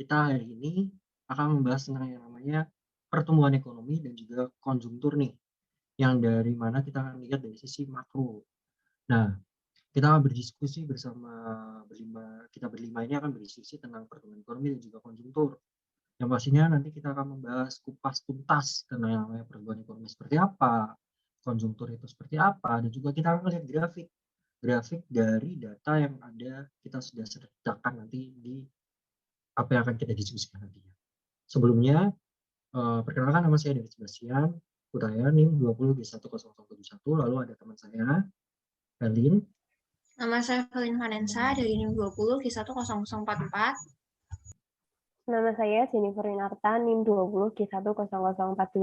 kita hari ini akan membahas tentang yang namanya pertumbuhan ekonomi dan juga konjungtur nih, yang dari mana kita akan lihat dari sisi makro. Nah, kita akan berdiskusi bersama kita berlima ini akan berdiskusi tentang pertumbuhan ekonomi dan juga konjungtur. Yang pastinya nanti kita akan membahas kupas tuntas tentang yang namanya pertumbuhan ekonomi seperti apa, konjungtur itu seperti apa, dan juga kita akan melihat grafik dari data yang ada kita sudah sertakan nanti di apa yang akan kita diskusikan nantinya. Sebelumnya, perkenalkan nama saya David Sebastian Huraya, NIM 20G10071, lalu ada teman saya, Felin. Nama saya Felin Vanessa dari NIM 20 G10044. Nama saya Jennifer Rinarta, NIM 20 G10042.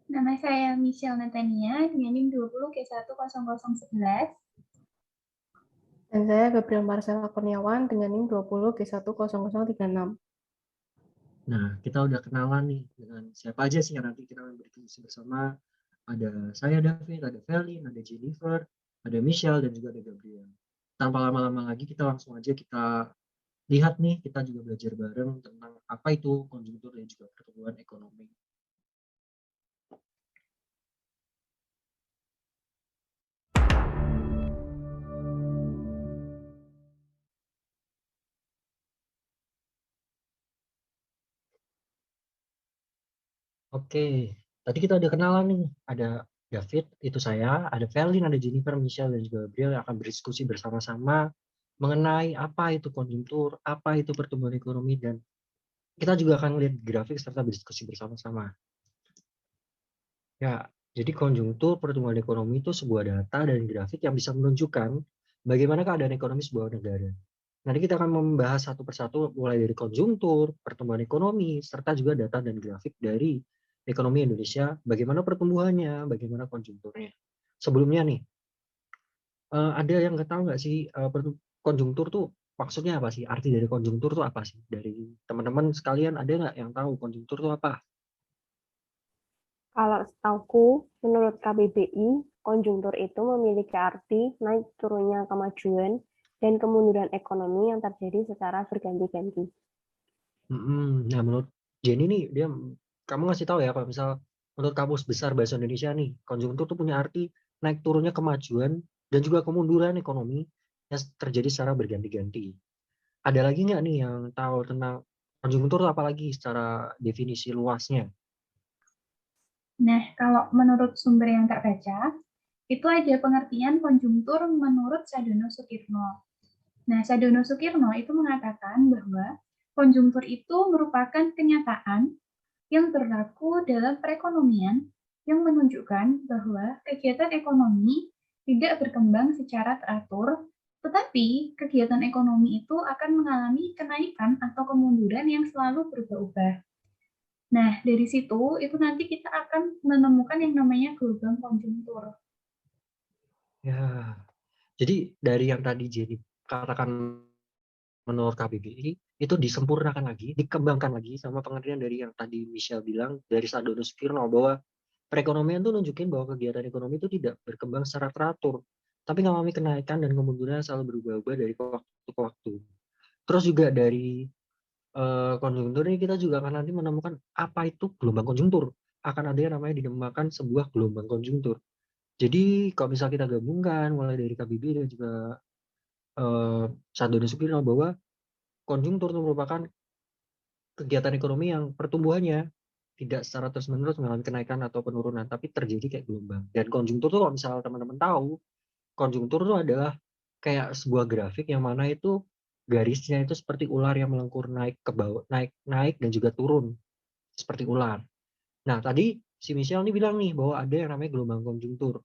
Nama saya Michelle Natania dengan NIM 20 G10011. Dan saya Gabriel Marcella Kurniawan dengan NIM 20 G10036. Nah, kita udah kenalan nih dengan siapa aja sih yang nanti kita akan berdiskusi bersama. Ada saya David, ada Felin, ada Jennifer, ada Michelle, dan juga ada Gabriel. Tanpa lama-lama lagi, kita langsung aja kita lihat nih, kita juga belajar bareng tentang apa itu konjungtur dan juga pertumbuhan ekonomi. Oke, tadi kita udah kenalan nih. Ada David, itu saya, ada Felin, ada Jennifer, Michelle, dan juga Gabriel yang akan berdiskusi bersama-sama mengenai apa itu konjungtur, apa itu pertumbuhan ekonomi, dan kita juga akan lihat grafik serta berdiskusi bersama-sama. Ya, jadi konjungtur pertumbuhan ekonomi itu sebuah data dan grafik yang bisa menunjukkan bagaimana keadaan ekonomi sebuah negara. Nanti kita akan membahas satu persatu mulai dari konjungtur, pertumbuhan ekonomi, serta juga data dan grafik dari ekonomi Indonesia, bagaimana pertumbuhannya, bagaimana konjungturnya. Sebelumnya nih, ada yang nggak tahu nggak sih konjungtur tuh maksudnya apa sih? Arti dari konjungtur tuh apa sih? Dari teman-teman sekalian ada nggak yang tahu konjungtur tuh apa? Kalau setauku, menurut KBBI, konjungtur itu memiliki arti naik turunnya kemajuan dan kemunduran ekonomi yang terjadi secara berganti-ganti. Nah, menurut Jenny nih, kamu ngasih tahu ya, kalau misal menurut Kamus Besar Bahasa Indonesia nih, konjungtur tuh punya arti naik turunnya kemajuan dan juga kemunduran ekonomi yang terjadi secara berganti-ganti. Ada lagi nggak nih yang tahu tentang konjungtur tuh apa lagi secara definisi luasnya? Nah, kalau menurut sumber yang tak baca, itu ada pengertian konjungtur menurut Sadono Sukirno. Nah, Sadono Sukirno itu mengatakan bahwa konjungtur itu merupakan kenyataan yang berlaku dalam perekonomian yang menunjukkan bahwa kegiatan ekonomi tidak berkembang secara teratur, tetapi kegiatan ekonomi itu akan mengalami kenaikan atau kemunduran yang selalu berubah-ubah. Nah, dari situ itu nanti kita akan menemukan yang namanya gelombang konjungtur. Ya, jadi dari yang tadi Jenny katakan menurut KBBI itu disempurnakan lagi, dikembangkan lagi sama pengertian dari yang tadi Michelle bilang dari Sadono Sukirno bahwa perekonomian tuh nunjukin bahwa kegiatan ekonomi itu tidak berkembang secara teratur, tapi mengalami kenaikan dan kemunduran selalu berubah-ubah dari waktu ke waktu. Terus juga dari konjungtur ini kita juga akan nanti menemukan apa itu gelombang konjungtur. Akan ada yang namanya dinamakan sebuah gelombang konjungtur. Jadi kalau misal kita gabungkan mulai dari KBBI dan juga Sadono Sukirno bahwa konjungtur itu merupakan kegiatan ekonomi yang pertumbuhannya tidak secara terus-menerus mengalami kenaikan atau penurunan, tapi terjadi kayak gelombang. Dan konjungtur tuh kalau misal teman-teman tahu, konjungtur itu adalah kayak sebuah grafik yang mana itu garisnya itu seperti ular yang melengkur naik ke bawah, naik dan juga turun seperti ular. Nah, tadi si Michelle nih bilang nih bahwa ada yang namanya gelombang konjungtur.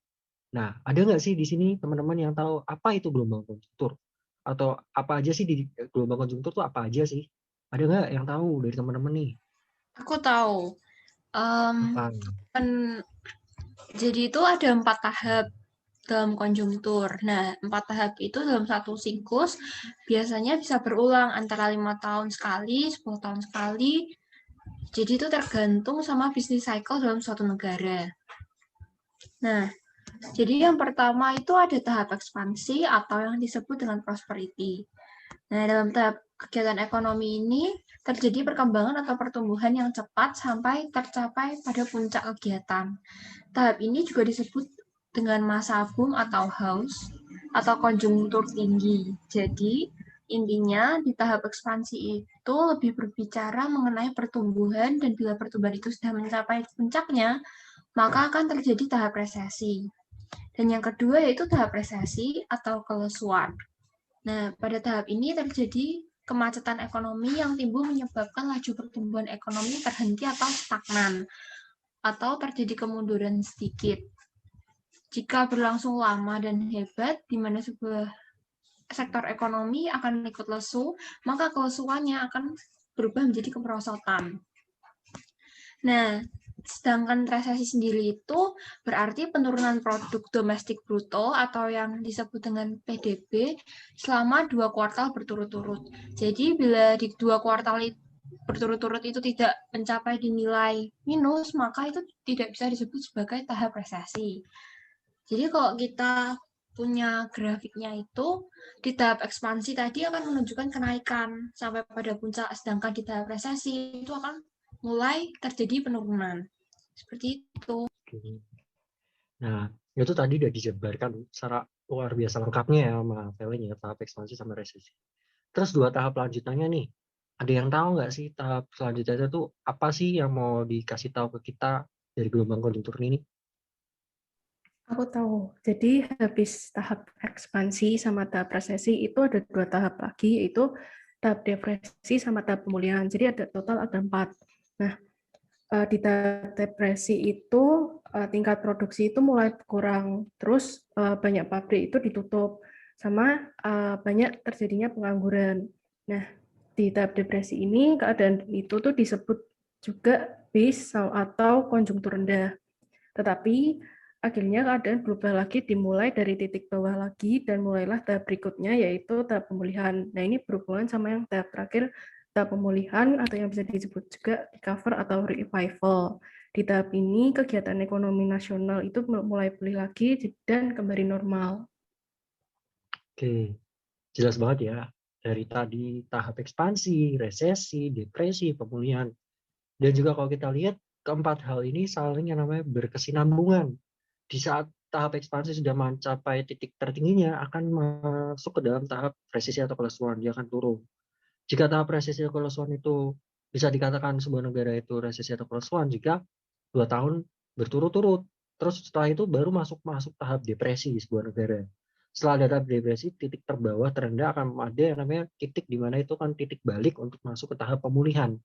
Nah, ada nggak sih di sini teman-teman yang tahu apa itu gelombang konjungtur? Atau apa aja sih di gelombang konjungtur tuh apa aja sih? Ada nggak yang tahu dari teman-teman nih? Aku tahu. Apa? Jadi itu ada 4 tahap dalam konjungtur. Nah, 4 tahap itu dalam satu siklus biasanya bisa berulang antara 5 tahun sekali, 10 tahun sekali. Jadi itu tergantung sama bisnis cycle dalam suatu negara. Nah, jadi yang pertama itu ada tahap ekspansi atau yang disebut dengan prosperity. Nah, dalam tahap kegiatan ekonomi ini terjadi perkembangan atau pertumbuhan yang cepat sampai tercapai pada puncak kegiatan. Tahap ini juga disebut dengan masa boom atau haus atau konjungtur tinggi. Jadi, intinya di tahap ekspansi itu lebih berbicara mengenai pertumbuhan, dan bila pertumbuhan itu sudah mencapai puncaknya, maka akan terjadi tahap resesi. Dan yang kedua yaitu tahap resesi atau kelesuan. Nah, pada tahap ini terjadi kemacetan ekonomi yang timbul menyebabkan laju pertumbuhan ekonomi terhenti atau stagnan, atau terjadi kemunduran sedikit. Jika berlangsung lama dan hebat, di mana sebuah sektor ekonomi akan ikut lesu, maka kelesuannya akan berubah menjadi kemerosotan. Nah, sedangkan resesi sendiri itu berarti penurunan produk domestik bruto atau yang disebut dengan PDB selama 2 kuartal berturut-turut. Jadi bila di 2 kuartal berturut-turut itu tidak mencapai di nilai minus, maka itu tidak bisa disebut sebagai tahap resesi. Jadi kalau kita punya grafiknya itu, di tahap ekspansi tadi akan menunjukkan kenaikan sampai pada puncak, sedangkan di tahap resesi itu akan mulai terjadi penurunan. Seperti itu. Nah, itu tadi udah dijabarkan secara luar biasa lengkapnya ya sama Felin ya, tahap ekspansi sama resesi. Terus 2 tahap lanjutannya nih, ada yang tahu nggak sih tahap selanjutnya itu apa sih yang mau dikasih tahu ke kita dari gelombang konjungtur ini? Aku tahu. Jadi habis tahap ekspansi sama tahap resesi itu ada 2 tahap lagi, yaitu tahap depresi sama tahap pemulihan. Jadi ada total ada 4. Nah, di tahap depresi itu tingkat produksi itu mulai berkurang, terus banyak pabrik itu ditutup, sama banyak terjadinya pengangguran. Nah, di tahap depresi ini keadaan itu tuh disebut juga base atau konjungtur rendah. Tetapi akhirnya keadaan berubah lagi, dimulai dari titik bawah lagi, dan mulailah tahap berikutnya, yaitu tahap pemulihan. Nah, ini berhubungan sama yang tahap terakhir, tahap pemulihan, atau yang bisa disebut juga recover atau revival. Di tahap ini, kegiatan ekonomi nasional itu mulai pulih lagi dan kembali normal. Oke, jelas banget ya. Dari tadi tahap ekspansi, resesi, depresi, pemulihan. Dan juga kalau kita lihat, keempat hal ini saling yang namanya berkesinambungan. Di saat tahap ekspansi sudah mencapai titik tertingginya, akan masuk ke dalam tahap resesi atau kelesuan, dia akan turun. Jika tahap resesi atau kelesuan itu bisa dikatakan sebuah negara itu resesi atau kelesuan jika 2 tahun berturut-turut. Terus setelah itu baru masuk tahap depresi di sebuah negara. Setelah ada tahap depresi, titik terbawah terendah akan ada yang namanya titik di mana itu kan titik balik untuk masuk ke tahap pemulihan.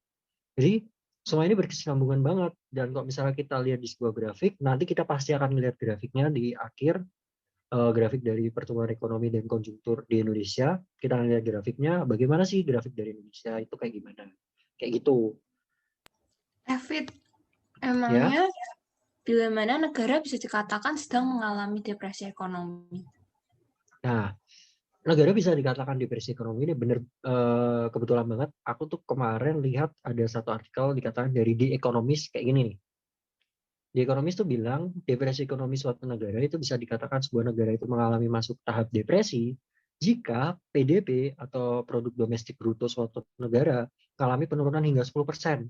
Jadi semua ini berkesinambungan banget, dan kalau misalnya kita lihat di sebuah grafik, nanti kita pasti akan melihat grafiknya di akhir, grafik dari pertumbuhan ekonomi dan konjungtur di Indonesia. Kita akan lihat grafiknya, bagaimana sih grafik dari Indonesia itu kayak gimana. Kayak gitu. David, Ya, emangnya bila mana negara bisa dikatakan sedang mengalami depresi ekonomi? nah, negara bisa dikatakan depresi ekonomi ini bener, kebetulan banget. Aku tuh kemarin lihat ada satu artikel dikatakan dari The Economist kayak gini nih. The Economist tuh bilang depresi ekonomi suatu negara itu bisa dikatakan sebuah negara itu mengalami masuk tahap depresi jika PDB atau produk domestik bruto suatu negara mengalami penurunan hingga 10%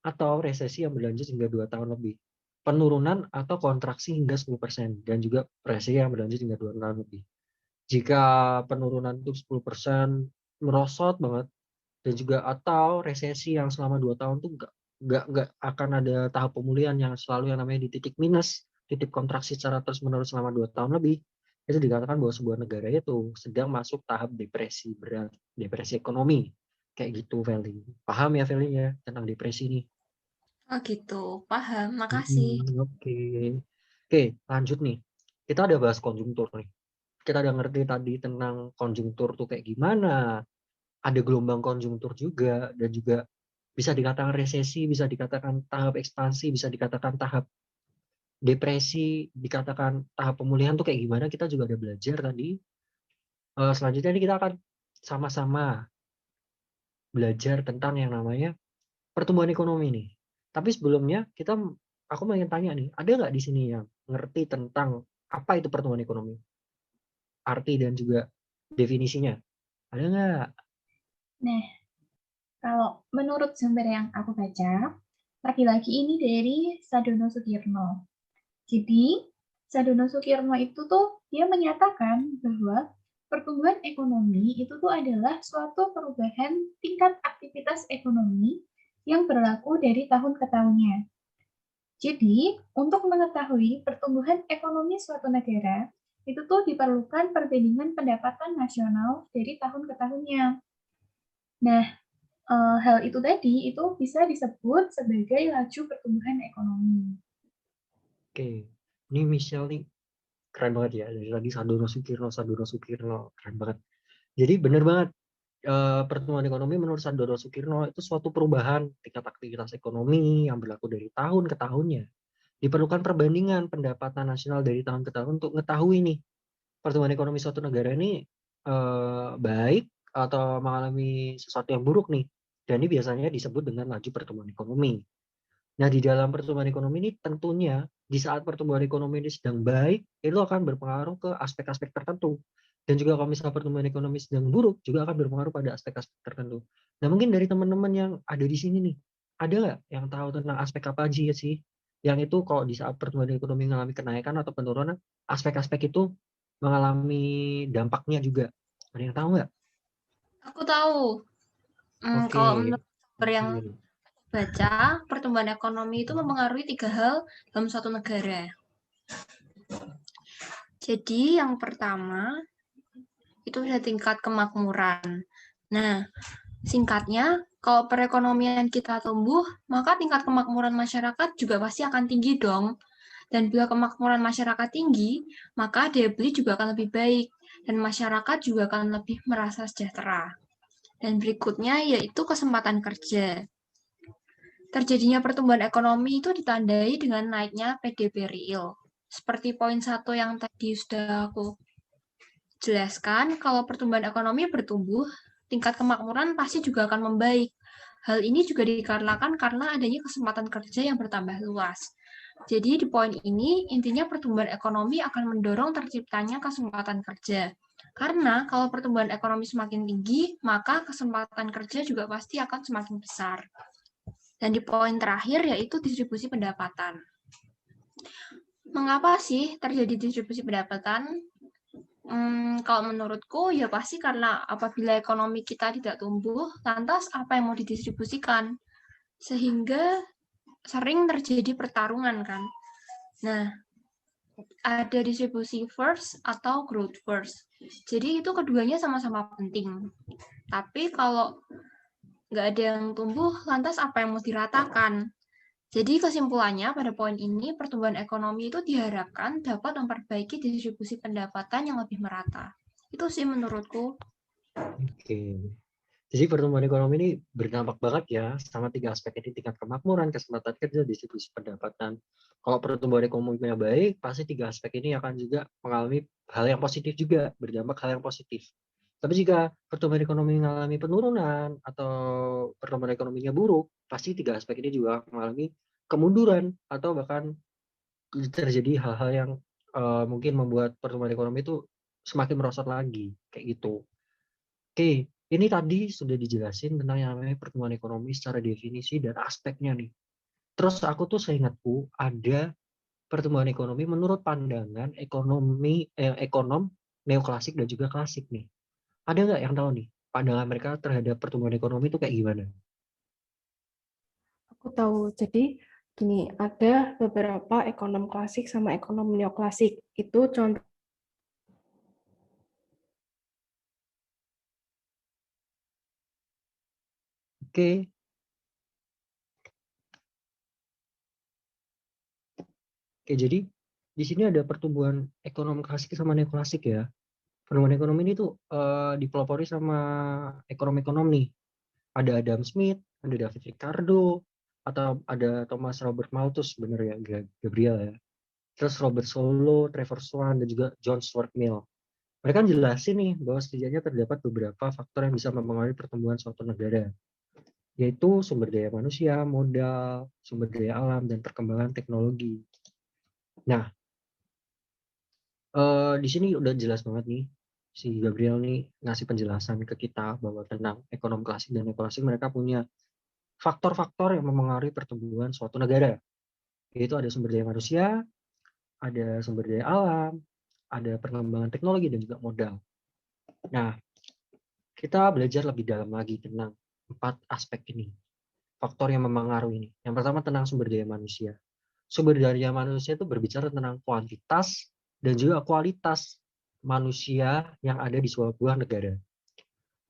atau resesi yang berlanjut hingga 2 tahun lebih. Penurunan atau kontraksi hingga 10% dan juga resesi yang berlanjut hingga 2 tahun lebih. Jika penurunan itu 10% merosot banget, dan juga atau resesi yang selama 2 tahun tuh nggak akan ada tahap pemulihan yang selalu yang namanya di titik minus, titik kontraksi secara terus-menerus selama 2 tahun lebih, itu dikatakan bahwa sebuah negara itu sedang masuk tahap depresi berat, depresi ekonomi. Kayak gitu, Feli. Paham ya, Feli ya, tentang depresi ini? Oh gitu, paham. Makasih. Oke. Oke, lanjut nih. Kita udah bahas konjungtur nih. Kita udah ngerti tadi tentang konjungtur tuh kayak gimana. Ada gelombang konjungtur juga, dan juga bisa dikatakan resesi, bisa dikatakan tahap ekspansi, bisa dikatakan tahap depresi, dikatakan tahap pemulihan tuh kayak gimana, kita juga udah belajar tadi. Selanjutnya ini kita akan sama-sama belajar tentang yang namanya pertumbuhan ekonomi nih. Tapi sebelumnya aku mau tanya nih, ada nggak di sini yang ngerti tentang apa itu pertumbuhan ekonomi? Arti dan juga definisinya. Ada nggak? Nah, kalau menurut sumber yang aku baca, lagi-lagi ini dari Sadono Sukirno. Jadi, Sadono Sukirno itu tuh dia menyatakan bahwa pertumbuhan ekonomi itu tuh adalah suatu perubahan tingkat aktivitas ekonomi yang berlaku dari tahun ke tahunnya. Jadi, untuk mengetahui pertumbuhan ekonomi suatu negara, itu tuh diperlukan perbandingan pendapatan nasional dari tahun ke tahunnya. Nah, hal itu tadi itu bisa disebut sebagai laju pertumbuhan ekonomi. Oke, ini Michelle nih keren banget ya. Dari tadi Sadono Sukirno, keren banget. Jadi bener banget, pertumbuhan ekonomi menurut Sadono Sukirno itu suatu perubahan tingkat aktivitas ekonomi yang berlaku dari tahun ke tahunnya. Diperlukan perbandingan pendapatan nasional dari tahun ke tahun untuk mengetahui nih pertumbuhan ekonomi suatu negara ini baik atau mengalami sesuatu yang buruk nih. Dan ini biasanya disebut dengan laju pertumbuhan ekonomi. Nah, di dalam pertumbuhan ekonomi ini tentunya di saat pertumbuhan ekonomi ini sedang baik, itu akan berpengaruh ke aspek-aspek tertentu. Dan juga kalau misalnya pertumbuhan ekonomi sedang buruk, juga akan berpengaruh pada aspek-aspek tertentu. Nah, mungkin dari teman-teman yang ada di sini nih, ada nggak yang tahu tentang aspek apa aja sih? Yang itu kalau di saat pertumbuhan ekonomi mengalami kenaikan atau penurunan, aspek-aspek itu mengalami dampaknya juga. Ada yang tahu nggak? Aku tahu. Oke, Kalau menurut sumber yang mungkin. baca, pertumbuhan ekonomi itu mempengaruhi 3 hal dalam suatu negara. Jadi yang pertama itu ada tingkat kemakmuran. Nah, singkatnya, kalau perekonomian kita tumbuh, maka tingkat kemakmuran masyarakat juga pasti akan tinggi dong. Dan bila kemakmuran masyarakat tinggi, maka daya beli juga akan lebih baik, dan masyarakat juga akan lebih merasa sejahtera. Dan berikutnya yaitu kesempatan kerja. Terjadinya pertumbuhan ekonomi itu ditandai dengan naiknya PDB real. Seperti poin 1 yang tadi sudah aku jelaskan, kalau pertumbuhan ekonomi bertumbuh, tingkat kemakmuran pasti juga akan membaik. Hal ini juga dikarenakan karena adanya kesempatan kerja yang bertambah luas. Jadi di poin ini, intinya pertumbuhan ekonomi akan mendorong terciptanya kesempatan kerja. Karena kalau pertumbuhan ekonomi semakin tinggi, maka kesempatan kerja juga pasti akan semakin besar. Dan di poin terakhir yaitu distribusi pendapatan. Mengapa sih terjadi distribusi pendapatan? Kalau menurutku ya pasti karena apabila ekonomi kita tidak tumbuh, lantas apa yang mau didistribusikan? Sehingga sering terjadi pertarungan kan. Nah, ada distribusi first atau growth first. Jadi itu keduanya sama-sama penting. Tapi kalau nggak ada yang tumbuh, lantas apa yang mau diratakan? Jadi kesimpulannya pada poin ini, pertumbuhan ekonomi itu diharapkan dapat memperbaiki distribusi pendapatan yang lebih merata. Itu sih menurutku. Oke. Jadi pertumbuhan ekonomi ini berdampak banget ya sama 3 aspek ini, tingkat kemakmuran, kesempatan kerja, distribusi pendapatan. Kalau pertumbuhan ekonominya baik, pasti 3 aspek ini akan juga mengalami hal yang positif juga, berdampak hal yang positif. Tapi jika pertumbuhan ekonomi mengalami penurunan atau pertumbuhan ekonominya buruk, pasti 3 aspek ini juga mengalami kemunduran atau bahkan terjadi hal-hal yang mungkin membuat pertumbuhan ekonomi itu semakin merosot lagi, kayak gitu. Oke, ini tadi sudah dijelasin tentang yang namanya pertumbuhan ekonomi secara definisi dan aspeknya nih. Terus aku tuh seingatku ada pertumbuhan ekonomi menurut pandangan ekonom neoklasik dan juga klasik nih. Ada nggak yang tahu nih pandangan mereka terhadap pertumbuhan ekonomi itu kayak gimana? Aku tahu. Jadi gini, ada beberapa ekonom klasik sama ekonom neoklasik. Itu contoh. Oke. Oke, jadi di sini ada pertumbuhan ekonomi klasik sama neoklasik ya. Pertumbuhan ekonomi ini tuh dipelopori sama ekonom-ekonom nih. Ada Adam Smith, ada David Ricardo, atau ada Thomas Robert Malthus, bener ya, Gabriel ya. Terus Robert Solow, Trevor Swan, dan juga John Stuart Mill. Mereka jelasin nih bahwa setidaknya terdapat beberapa faktor yang bisa mempengaruhi pertumbuhan suatu negara, yaitu sumber daya manusia, modal, sumber daya alam, dan perkembangan teknologi. Nah, di sini udah jelas banget nih si Gabriel nih ngasih penjelasan ke kita bahwa tentang ekonomi klasik dan neoklasik, mereka punya faktor-faktor yang memengaruhi pertumbuhan suatu negara. Yaitu ada sumber daya manusia, ada sumber daya alam, ada perkembangan teknologi dan juga modal. Nah, kita belajar lebih dalam lagi tentang 4 aspek ini, faktor yang memengaruhi ini. Yang pertama tentang sumber daya manusia. Sumber daya manusia itu berbicara tentang kuantitas dan juga kualitas manusia yang ada di sebuah negara.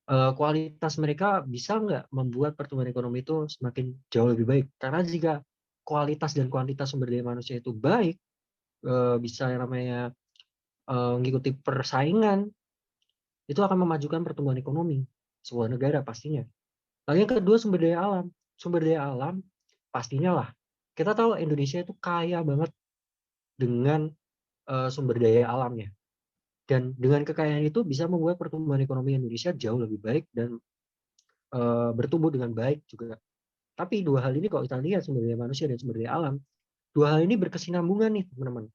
Kualitas mereka bisa nggak membuat pertumbuhan ekonomi itu semakin jauh lebih baik. Karena jika kualitas dan kuantitas sumber daya manusia itu baik, bisa yang namanya mengikuti persaingan, itu akan memajukan pertumbuhan ekonomi sebuah negara pastinya. Lalu yang kedua sumber daya alam. Sumber daya alam pastinya lah. Kita tahu Indonesia itu kaya banget dengan sumber daya alamnya. Dan dengan kekayaan itu bisa membuat pertumbuhan ekonomi Indonesia jauh lebih baik dan bertumbuh dengan baik juga. Tapi dua hal ini kalau kita lihat sumber daya manusia dan sumber daya alam, dua hal ini berkesinambungan nih teman-teman.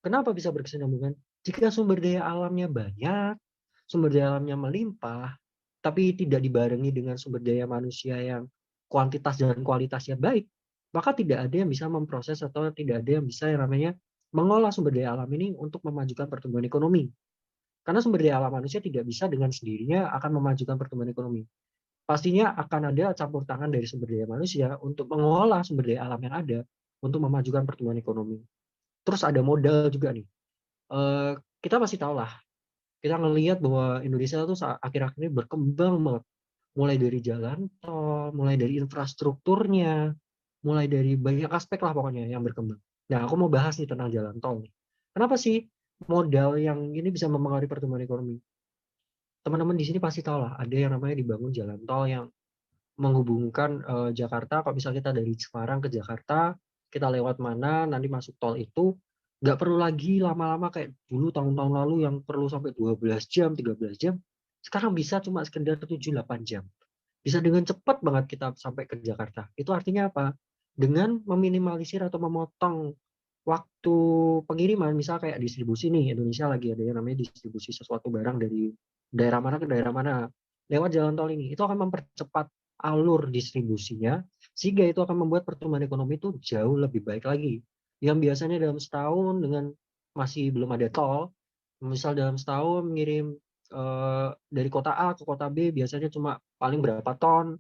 Kenapa bisa berkesinambungan? Jika sumber daya alamnya banyak, sumber daya alamnya melimpah, tapi tidak dibarengi dengan sumber daya manusia yang kuantitas dan kualitasnya baik, maka tidak ada yang bisa memproses atau tidak ada yang bisa yang namanya mengolah sumber daya alam ini untuk memajukan pertumbuhan ekonomi. Karena sumber daya alam manusia tidak bisa dengan sendirinya akan memajukan pertumbuhan ekonomi. Pastinya akan ada campur tangan dari sumber daya manusia untuk mengolah sumber daya alam yang ada untuk memajukan pertumbuhan ekonomi. Terus ada modal juga nih. Kita pasti tahu lah, kita ngelihat bahwa Indonesia tuh akhir-akhir ini berkembang banget. Mulai dari jalan tol, mulai dari infrastrukturnya, mulai dari banyak aspek lah pokoknya yang berkembang. Nah, aku mau bahas nih tentang jalan tol nih. Kenapa sih modal yang ini bisa mempengaruhi pertumbuhan ekonomi? Teman-teman di sini pasti tahu lah, ada yang namanya dibangun jalan tol yang menghubungkan Jakarta. Kalau misalnya kita dari Semarang ke Jakarta, kita lewat mana, nanti masuk tol itu, nggak perlu lagi lama-lama kayak dulu tahun-tahun lalu yang perlu sampai 12 jam, 13 jam. Sekarang bisa cuma sekedar 7-8 jam. Bisa dengan cepat banget kita sampai ke Jakarta. Itu artinya apa? Dengan meminimalisir atau memotong waktu pengiriman, misal kayak distribusi nih, Indonesia lagi ada yang namanya distribusi sesuatu barang dari daerah mana ke daerah mana, lewat jalan tol ini, itu akan mempercepat alur distribusinya, sehingga itu akan membuat pertumbuhan ekonomi itu jauh lebih baik lagi. Yang biasanya dalam setahun dengan masih belum ada tol, misal dalam setahun mengirim dari kota A ke kota B biasanya cuma paling berapa ton,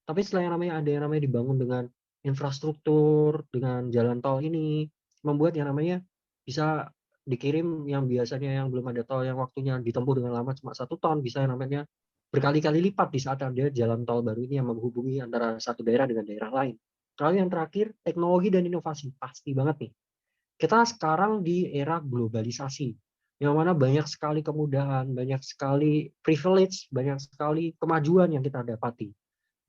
tapi setelah yang namanya dibangun dengan infrastruktur, dengan jalan tol ini, membuat yang namanya bisa dikirim yang biasanya yang belum ada tol yang waktunya ditempuh dengan lama cuma 1 ton, bisa yang namanya berkali-kali lipat di saat ada jalan tol baru ini yang menghubungi antara satu daerah dengan daerah lain. Lalu yang terakhir, teknologi dan inovasi. Pasti banget nih. Kita sekarang di era globalisasi, yang mana banyak sekali kemudahan, banyak sekali privilege, banyak sekali kemajuan yang kita dapati.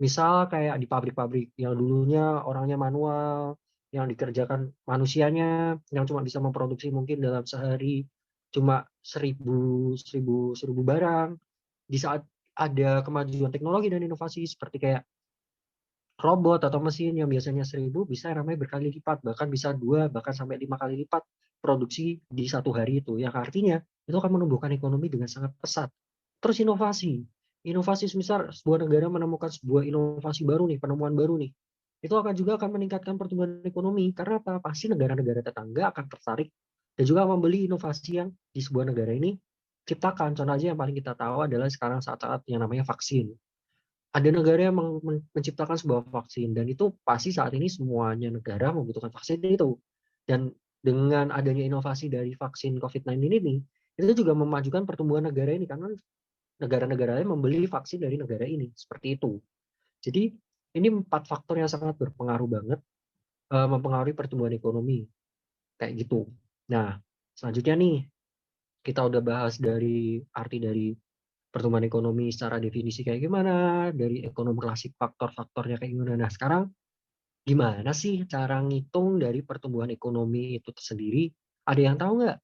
Misal kayak di pabrik-pabrik yang dulunya orangnya manual, yang dikerjakan manusianya, yang cuma bisa memproduksi mungkin dalam sehari cuma 1000 barang. Di saat ada kemajuan teknologi dan inovasi seperti kayak robot atau mesin yang biasanya 1000 bisa ramai berkali lipat, bahkan bisa 2 bahkan sampai 5 kali lipat produksi di satu hari itu. Yang artinya itu akan menumbuhkan ekonomi dengan sangat pesat. Terus inovasi. Inovasi semisal sebuah negara menemukan sebuah inovasi baru nih, penemuan baru nih. Itu akan meningkatkan pertumbuhan ekonomi. Karena apa? Pasti negara-negara tetangga akan tertarik dan juga membeli inovasi yang di sebuah negara ini ciptakan. Contoh aja yang paling kita tahu adalah sekarang saat-saat yang namanya vaksin. Ada negara yang menciptakan sebuah vaksin dan itu pasti saat ini semuanya negara membutuhkan vaksin itu. Dan dengan adanya inovasi dari vaksin COVID-19 ini, itu juga memajukan pertumbuhan negara ini karena negara-negara lain membeli vaksin dari negara ini, seperti itu. Jadi ini 4 faktor yang sangat berpengaruh banget, mempengaruhi pertumbuhan ekonomi, kayak gitu. Nah, selanjutnya nih, kita udah bahas dari arti dari pertumbuhan ekonomi secara definisi kayak gimana, dari ekonomi klasik faktor-faktornya kayak gimana. Nah, sekarang gimana sih cara ngitung dari pertumbuhan ekonomi itu sendiri? Ada yang tahu nggak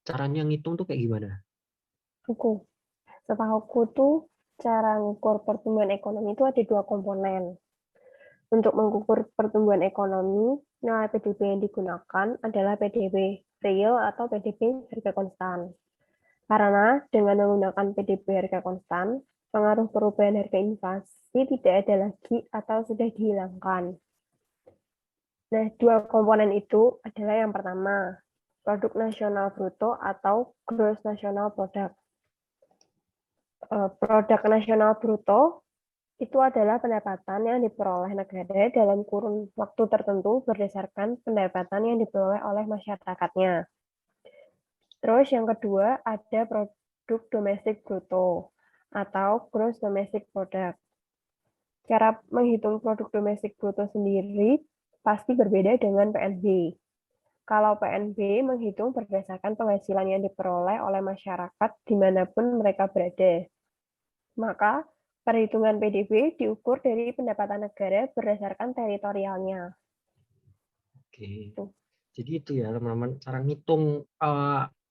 caranya ngitung tuh kayak gimana? Oke. Setahuku tuh cara mengukur pertumbuhan ekonomi itu ada 2 komponen. Untuk mengukur pertumbuhan ekonomi, nilai PDB yang digunakan adalah PDB real atau PDB harga konstan. Karena dengan menggunakan PDB harga konstan, pengaruh perubahan harga inflasi tidak ada lagi atau sudah dihilangkan. Nah, dua komponen itu adalah yang pertama, produk nasional bruto atau gross national product. Produk nasional bruto itu adalah pendapatan yang diperoleh negara dalam kurun waktu tertentu berdasarkan pendapatan yang diperoleh oleh masyarakatnya. Terus yang kedua ada produk domestik bruto atau gross domestic product. Cara menghitung produk domestik bruto sendiri pasti berbeda dengan PNB. Kalau PNB menghitung berdasarkan penghasilan yang diperoleh oleh masyarakat dimanapun mereka berada. Maka perhitungan PDB diukur dari pendapatan negara berdasarkan teritorialnya. Oke. Jadi itu ya teman-teman, cara ngitung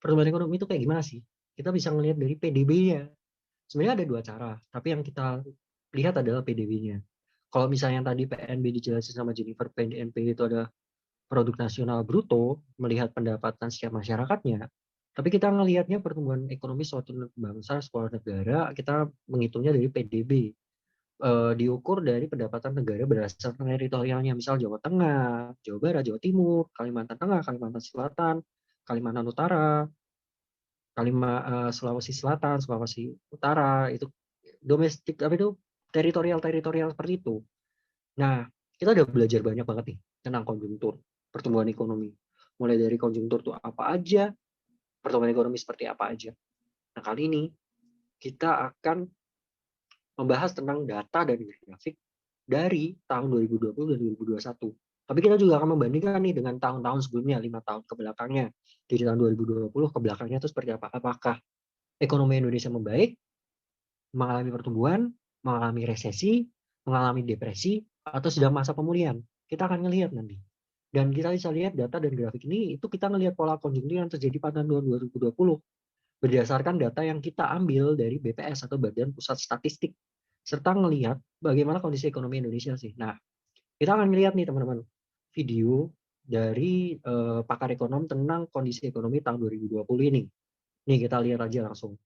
pertumbuhan ekonomi itu kayak gimana sih? Kita bisa ngelihat dari PDB-nya. Sebenarnya ada dua cara, tapi yang kita lihat adalah PDB-nya. Kalau misalnya tadi PNB dijelasin sama Jennifer, PNB itu ada produk nasional bruto, melihat pendapatan setiap masyarakatnya. Tapi kita ngelihatnya pertumbuhan ekonomi suatu bangsa, suatu negara, kita menghitungnya dari PDB. Diukur dari pendapatan negara berdasarkan teritorialnya, misal Jawa Tengah, Jawa Barat, Jawa Timur, Kalimantan Tengah, Kalimantan Selatan, Kalimantan Utara, Sulawesi Selatan, Sulawesi Utara, itu domestik, tapi itu teritorial seperti itu. Nah, kita udah belajar banyak banget nih tentang konjungtur pertumbuhan ekonomi. Mulai dari konjungtur itu apa aja, pertumbuhan ekonomi seperti apa aja. Nah, kali ini kita akan membahas tentang data dan grafik dari tahun 2020 dan 2021. Tapi kita juga akan membandingkan nih dengan tahun-tahun sebelumnya, 5 tahun ke belakangnya. Dari tahun 2020 ke belakangnya itu seperti apa? Apakah ekonomi Indonesia membaik, mengalami pertumbuhan, mengalami resesi, mengalami depresi, atau sedang masa pemulihan? Kita akan melihat nanti. Dan kita bisa lihat data dan grafik ini, itu kita melihat pola konjungtur yang terjadi pada tahun 2020 berdasarkan data yang kita ambil dari BPS atau Badan Pusat Statistik, serta melihat bagaimana kondisi ekonomi Indonesia sih. Nah, kita akan melihat nih teman-teman video dari pakar ekonom tentang kondisi ekonomi tahun 2020 ini. Nih kita lihat aja langsung.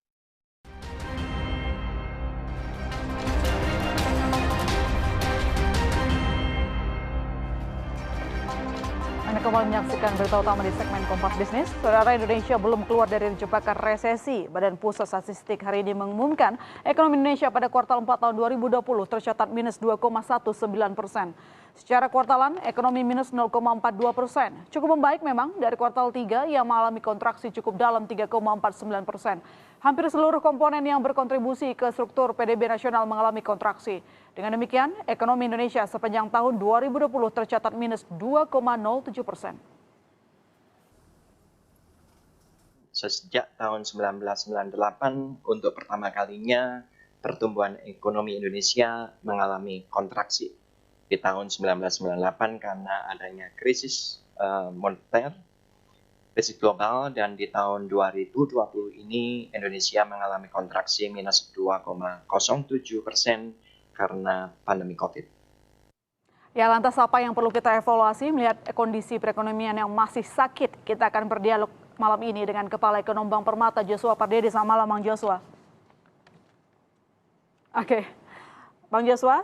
Anda kembali menyaksikan berita utama di segmen Kompas Bisnis. Saudara, Indonesia belum keluar dari jebakan resesi. Badan Pusat Statistik hari ini mengumumkan ekonomi Indonesia pada kuartal 4 tahun 2020 tercatat minus 2,19%. Secara kuartalan, ekonomi minus 0,42%. Cukup membaik memang dari kuartal 3 yang mengalami kontraksi cukup dalam 3,49%. Hampir seluruh komponen yang berkontribusi ke struktur PDB nasional mengalami kontraksi. Dengan demikian, ekonomi Indonesia sepanjang tahun 2020 tercatat minus 2,07%. Sejak tahun 1998, untuk pertama kalinya pertumbuhan ekonomi Indonesia mengalami kontraksi. Di tahun 1998 karena adanya krisis moneter, krisis global, dan di tahun 2020 ini Indonesia mengalami kontraksi minus 2,07% karena pandemi COVID. Ya, lantas apa yang perlu kita evaluasi melihat kondisi perekonomian yang masih sakit? Kita akan berdialog malam ini dengan Kepala Ekonom Bank Permata, Joshua Pardede. Selamat malam, Bang Joshua. Oke, Bang Joshua.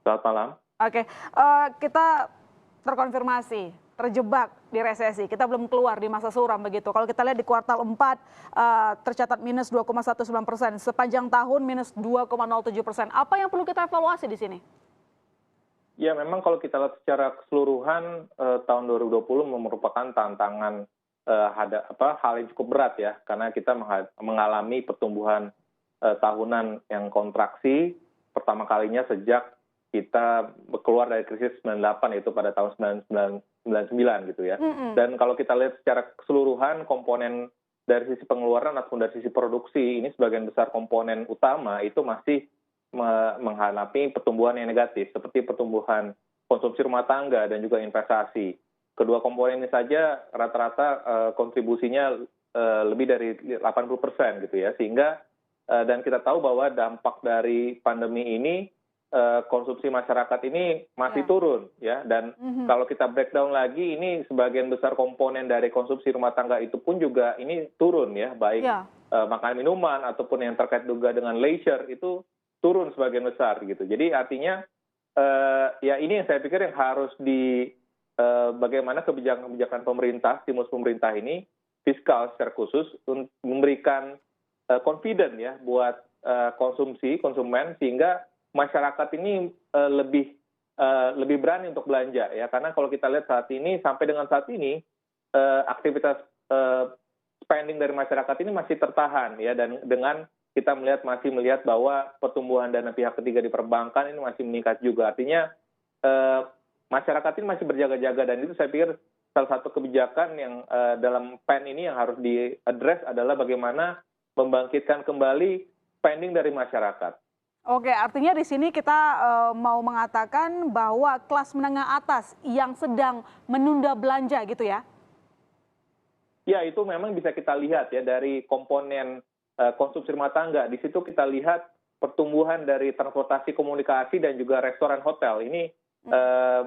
Selamat malam. Oke, kita terkonfirmasi terjebak di resesi. Kita belum keluar di masa suram begitu. Kalau kita lihat di kuartal 4 tercatat minus 2,19%, sepanjang tahun minus 2,07%. Apa yang perlu kita evaluasi di sini? Ya, memang kalau kita lihat secara keseluruhan tahun 2020 merupakan tantangan hal yang cukup berat ya, karena kita mengalami pertumbuhan tahunan yang kontraksi pertama kalinya sejak kita keluar dari krisis 98 yaitu pada tahun 1999 gitu ya. Dan kalau kita lihat secara keseluruhan komponen dari sisi pengeluaran ataupun dari sisi produksi, ini sebagian besar komponen utama itu masih menghadapi pertumbuhan yang negatif seperti pertumbuhan konsumsi rumah tangga dan juga investasi. Kedua komponen ini saja rata-rata kontribusinya lebih dari 80% gitu ya, sehingga dan kita tahu bahwa dampak dari pandemi ini konsumsi masyarakat ini masih turun ya, dan kalau kita breakdown lagi ini sebagian besar komponen dari konsumsi rumah tangga itu pun juga ini turun ya, baik makanan minuman ataupun yang terkait juga dengan leisure itu turun sebagian besar gitu. Jadi artinya ya ini yang saya pikir yang harus bagaimana kebijakan pemerintah, stimulus pemerintah ini fiskal secara khusus untuk memberikan confident ya buat konsumen sehingga masyarakat ini lebih berani untuk belanja ya, karena kalau kita lihat sampai dengan saat ini aktivitas spending dari masyarakat ini masih tertahan ya, dan dengan kita masih melihat bahwa pertumbuhan dana pihak ketiga di perbankan ini masih meningkat juga, artinya masyarakat ini masih berjaga-jaga, dan itu saya pikir salah satu kebijakan yang dalam PEN ini yang harus diadres adalah bagaimana membangkitkan kembali spending dari masyarakat. Oke, artinya di sini kita mau mengatakan bahwa kelas menengah atas yang sedang menunda belanja gitu ya? Ya, itu memang bisa kita lihat ya dari komponen konsumsi rumah tangga. Di situ kita lihat pertumbuhan dari transportasi komunikasi dan juga restoran hotel. Ini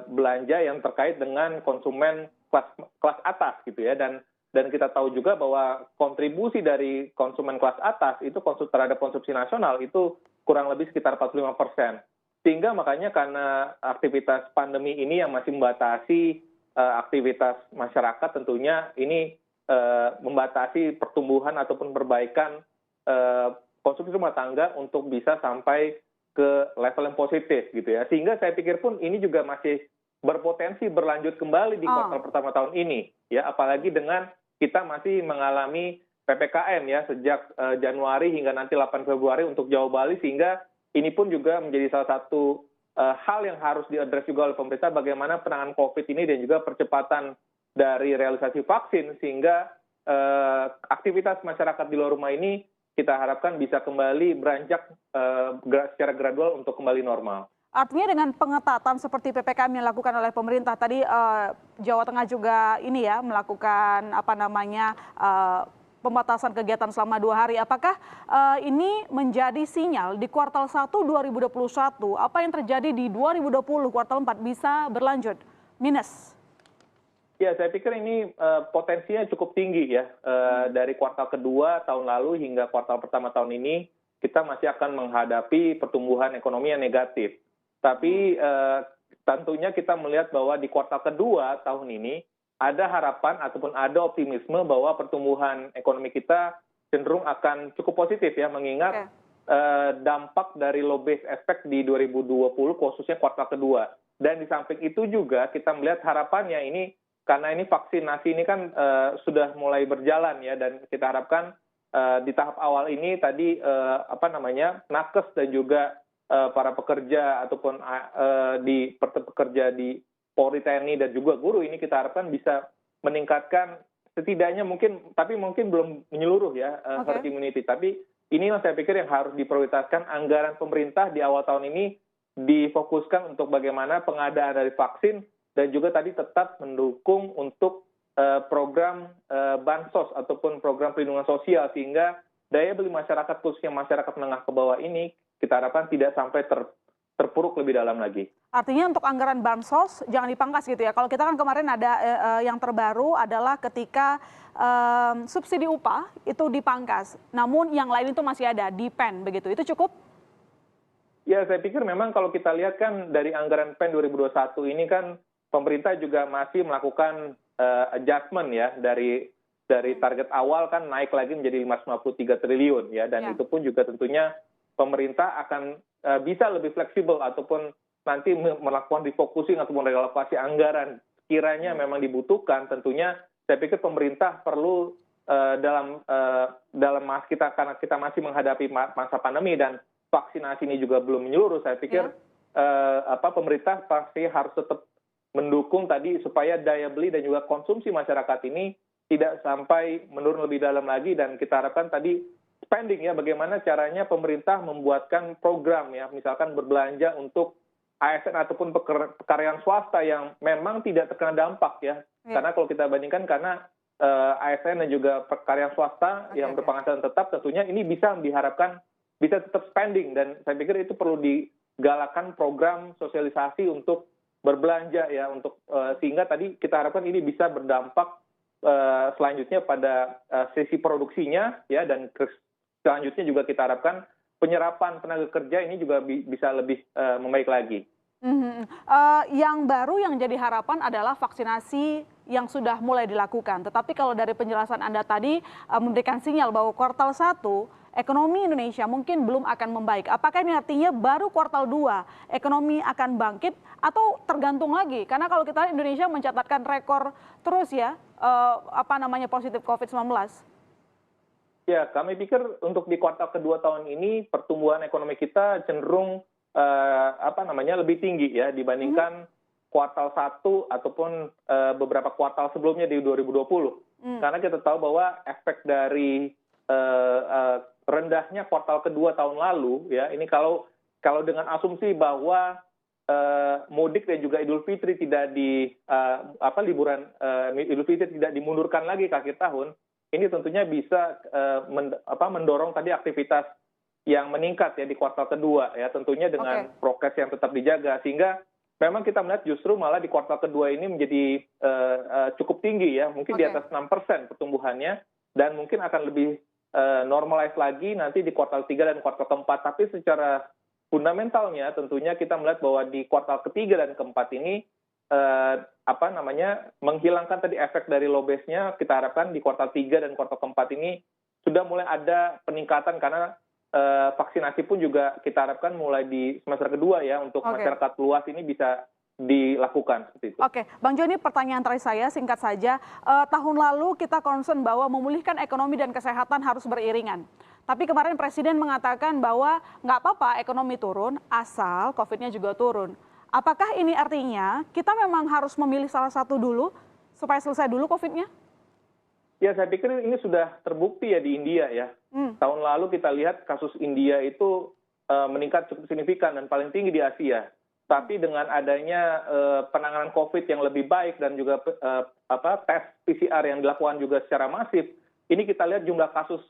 belanja yang terkait dengan konsumen kelas atas gitu ya, dan kita tahu juga bahwa kontribusi dari konsumen kelas atas itu terhadap konsumsi nasional itu kurang lebih sekitar 45%. Sehingga makanya karena aktivitas pandemi ini yang masih membatasi aktivitas masyarakat, tentunya ini membatasi pertumbuhan ataupun perbaikan konsumsi rumah tangga untuk bisa sampai ke level yang positif gitu ya. Sehingga saya pikir pun ini juga masih berpotensi berlanjut kembali di kuartal pertama tahun ini ya, apalagi dengan kita masih mengalami PPKM ya sejak Januari hingga nanti 8 Februari untuk Jawa Bali, sehingga ini pun juga menjadi salah satu hal yang harus diadres juga oleh pemerintah, bagaimana penanganan COVID ini dan juga percepatan dari realisasi vaksin, sehingga aktivitas masyarakat di luar rumah ini kita harapkan bisa kembali beranjak secara gradual untuk kembali normal. Artinya dengan pengetatan seperti PPKM yang dilakukan oleh pemerintah tadi, Jawa Tengah juga ini ya melakukan pembatasan kegiatan selama 2 hari. Apakah ini menjadi sinyal di kuartal 1 2021 apa yang terjadi di 2020 kuartal 4 bisa berlanjut minus? Ya, saya pikir ini potensinya cukup tinggi ya. Dari kuartal kedua tahun lalu hingga kuartal pertama tahun ini kita masih akan menghadapi pertumbuhan ekonomi yang negatif. Tapi tentunya kita melihat bahwa di kuartal kedua tahun ini ada harapan ataupun ada optimisme bahwa pertumbuhan ekonomi kita cenderung akan cukup positif ya, mengingat dampak dari low base effect di 2020 khususnya kuartal kedua. Dan di samping itu juga kita melihat harapannya ini, karena ini vaksinasi ini kan sudah mulai berjalan ya, dan kita harapkan di tahap awal ini tadi nakes dan juga para pekerja ataupun pekerja di Polri, TNI dan juga guru ini kita harapkan bisa meningkatkan setidaknya mungkin belum menyeluruh ya herd immunity. Tapi inilah saya pikir yang harus diprioritaskan, anggaran pemerintah di awal tahun ini difokuskan untuk bagaimana pengadaan dari vaksin dan juga tadi tetap mendukung untuk program bansos ataupun program perlindungan sosial, sehingga daya beli masyarakat khususnya masyarakat menengah ke bawah ini kita harapkan tidak sampai terpuruk lebih dalam lagi. Artinya untuk anggaran bansos jangan dipangkas gitu ya. Kalau kita kan kemarin ada yang terbaru adalah ketika subsidi upah itu dipangkas, namun yang lain itu masih ada di PEN begitu. Itu cukup? Ya, saya pikir memang kalau kita lihat kan dari anggaran PEN 2021 ini kan pemerintah juga masih melakukan adjustment ya, dari target awal kan naik lagi menjadi 553 triliun ya, dan itu pun juga tentunya pemerintah akan bisa lebih fleksibel ataupun nanti melakukan refocusing ataupun relokasi anggaran kiranya memang dibutuhkan. Tentunya saya pikir pemerintah perlu dalam karena kita masih menghadapi masa pandemi dan vaksinasi ini juga belum menyeluruh, saya pikir pemerintah pasti harus tetap mendukung tadi supaya daya beli dan juga konsumsi masyarakat ini tidak sampai menurun lebih dalam lagi, dan kita harapkan tadi spending ya, bagaimana caranya pemerintah membuatkan program ya, misalkan berbelanja untuk ASN ataupun pekerjaan swasta yang memang tidak terkena dampak ya. Karena kalau kita bandingkan, karena ASN dan juga pekerjaan swasta yang berpenghasilan tetap, tentunya ini bisa diharapkan bisa tetap spending, dan saya pikir itu perlu galakan program sosialisasi untuk berbelanja ya, untuk sehingga tadi kita harapkan ini bisa berdampak selanjutnya pada sisi produksinya ya, dan selanjutnya juga kita harapkan penyerapan tenaga kerja ini juga bisa lebih membaik lagi. Yang baru yang jadi harapan adalah vaksinasi yang sudah mulai dilakukan. Tetapi kalau dari penjelasan Anda tadi memberikan sinyal bahwa kuartal 1 ekonomi Indonesia mungkin belum akan membaik. Apakah ini artinya baru kuartal 2 ekonomi akan bangkit atau tergantung lagi? Karena kalau kita lihat Indonesia mencatatkan rekor terus ya, positif COVID-19. Ya, kami pikir untuk di kuartal kedua tahun ini pertumbuhan ekonomi kita cenderung lebih tinggi ya dibandingkan kuartal 1 ataupun beberapa kuartal sebelumnya di 2020. Karena kita tahu bahwa efek dari rendahnya kuartal kedua tahun lalu ya, ini kalau dengan asumsi bahwa mudik dan juga Idul Fitri tidak liburan Idul Fitri tidak dimundurkan lagi ke akhir tahun, ini tentunya bisa mendorong tadi aktivitas yang meningkat ya di kuartal kedua ya, tentunya dengan prokes yang tetap dijaga, sehingga memang kita melihat justru malah di kuartal kedua ini menjadi cukup tinggi ya, mungkin di atas 6% pertumbuhannya, dan mungkin akan lebih normalize lagi nanti di kuartal 3 dan kuartal keempat. Tapi secara fundamentalnya tentunya kita melihat bahwa di kuartal ketiga dan keempat ini menghilangkan tadi efek dari low base-nya, kita harapkan di kuartal 3 dan kuartal keempat ini sudah mulai ada peningkatan, karena vaksinasi pun juga kita harapkan mulai di semester kedua ya, untuk masyarakat luas ini bisa dilakukan seperti itu. Oke, Bang Joni, pertanyaan terakhir saya singkat saja. Tahun lalu kita concern bahwa memulihkan ekonomi dan kesehatan harus beriringan. Tapi kemarin Presiden mengatakan bahwa nggak apa-apa ekonomi turun, asal COVID-nya juga turun. Apakah ini artinya kita memang harus memilih salah satu dulu supaya selesai dulu COVID-nya? Ya, saya pikir ini sudah terbukti ya di India ya. Tahun lalu kita lihat kasus India itu meningkat cukup signifikan dan paling tinggi di Asia. Tapi dengan adanya penanganan COVID yang lebih baik dan juga tes PCR yang dilakukan juga secara masif, ini kita lihat jumlah kasus